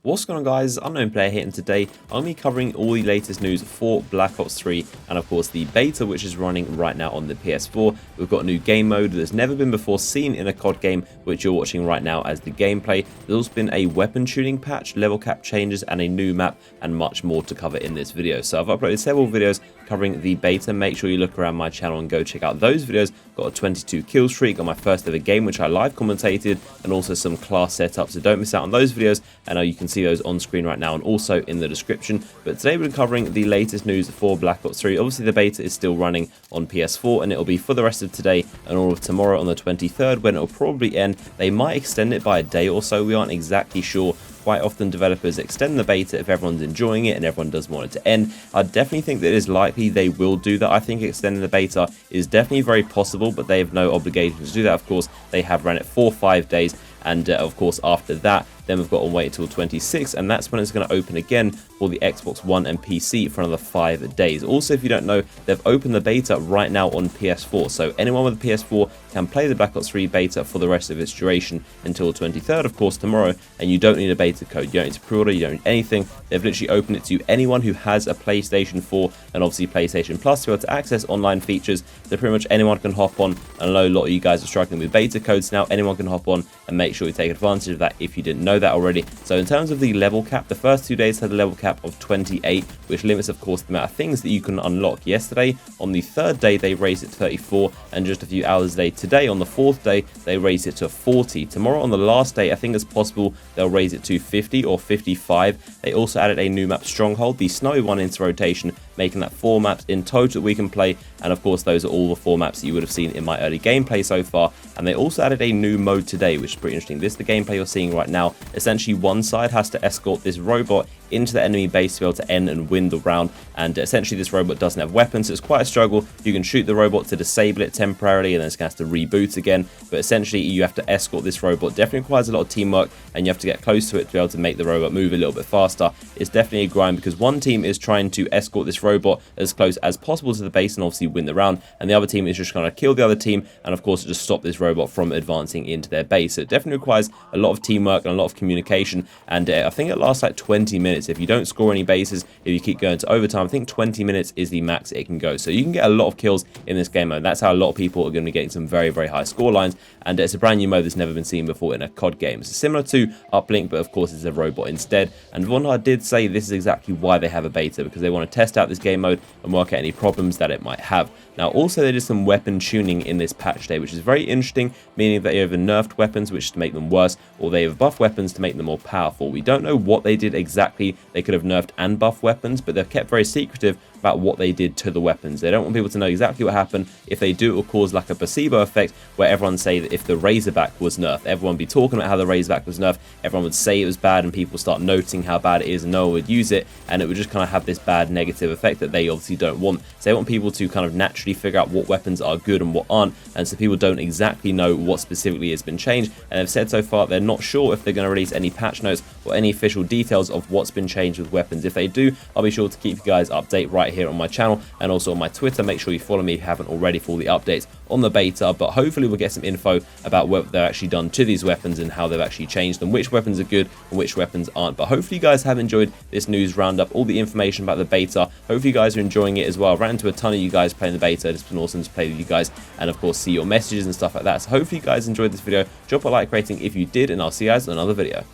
What's going on, guys? Unknown Player here, and today I'm going to be covering all the latest news for Black Ops 3 and of course the beta which is running right now on the PS4. We've got a new game mode that's never been before seen in a COD game, which you're watching right now as the gameplay. There's also been a weapon tuning patch, level cap changes, and a new map, and much more to cover in this video. So I've uploaded several videos covering the beta. Make sure you look around my channel and go check out those videos. Got a 22 kill streak on my first ever game which I live commentated, and also some class setups, so don't miss out on those videos. And you can see those on screen right now and also in the description. But today we're covering the latest news for Black Ops 3. Obviously the beta is still running on PS4 and it'll be for the rest of today and all of tomorrow on the 23rd, when it'll probably end. They might extend it by a day or so, we aren't exactly sure. Quite often developers extend the beta if everyone's enjoying it and everyone does want it to end. I definitely think that it is likely they will do that. I think extending the beta is definitely very possible, but they have no obligation to do that. Of course, they have ran it for 5 days, and of course after that then we've got to wait until 26, and that's when it's going to open again for the Xbox One and PC for another 5 days. Also, if you don't know, they've opened the beta right now on PS4, so anyone with a PS4 can play the Black Ops 3 beta for the rest of its duration until the 23rd, of course, tomorrow, and you don't need a beta code, you don't need to pre-order, you don't need anything. They've literally opened it to anyone who has a PlayStation 4 and obviously PlayStation Plus to be able to access online features, so pretty much anyone can hop on. And I know a lot of you guys are struggling with beta codes now. Anyone can hop on, and make sure you take advantage of that if you didn't know that already. So in terms of the level cap, the first 2 days had a level cap of 28, which limits of course the amount of things that you can unlock. Yesterday on the 3rd day they raised it to 34, and just a few hours later today on the 4th day they raised it to 40. Tomorrow on the last day I think it's possible they'll raise it to 50 or 55. They also added a new map, Stronghold, the snowy one, into rotation, making that 4 maps in total that we can play. And of course those are all the 4 maps that you would have seen in my early gameplay so far. And they also added a new mode today, which is pretty interesting. This is the gameplay you're seeing right now. Essentially one side has to escort this robot into the enemy base to be able to end and win the round, and essentially this robot doesn't have weapons, so it's quite a struggle. You can shoot the robot to disable it temporarily and then it's going to have to reboot again, but essentially you have to escort this robot. Definitely requires a lot of teamwork, and you have to get close to it to be able to make the robot move a little bit faster. It's definitely a grind because one team is trying to escort this robot as close as possible to the base and obviously win the round, and the other team is just going to kill the other team and of course just stop this robot from advancing into their base. So it definitely requires a lot of teamwork and a lot of communication, and I think it lasts like 20 minutes if you don't score any bases. If you keep going to overtime, I think 20 minutes is the max it can go, so you can get a lot of kills in this game mode. That's how a lot of people are going to be getting some very, very high score lines, and it's a brand new mode that's never been seen before in a COD game. It's similar to Uplink, but of course it's a robot instead. And Vonhard did say this is exactly why they have a beta, because they want to test out this game mode and work out any problems that it might have. Now also they did some weapon tuning in this patch day, which is very interesting, meaning that they either nerfed weapons which to make them worse, or they have buffed weapons to make them more powerful. We don't know what they did exactly. They could have nerfed and buffed weapons, but they've kept very secretive about what they did to the weapons. They don't want people to know exactly what happened. If they do, it will cause like a placebo effect where everyone say that if the Razorback was nerfed, everyone would be talking about how the Razorback was nerfed, everyone would say it was bad, and people start noting how bad it is and no one would use it, and it would just kind of have this bad negative effect that they obviously don't want. So they want people to kind of naturally figure out what weapons are good and what aren't, and so people don't exactly know what specifically has been changed. And they've said so far they're not sure if they're going to release any patch notes or any official details of what's been changed with weapons. If they do, I'll be sure to keep you guys updated right here on my channel and also on my Twitter. Make sure you follow me if you haven't already for all the updates on the beta, but hopefully we'll get some info about what they've actually done to these weapons and how they've actually changed them, which weapons are good and which weapons aren't. But hopefully you guys have enjoyed this news roundup, all the information about the beta. Hopefully you guys are enjoying it as well. I ran into a ton of you guys playing the beta. It's been awesome to play with you guys and of course see your messages and stuff like that. So hopefully you guys enjoyed this video. Drop a like rating if you did, and I'll see you guys in another video.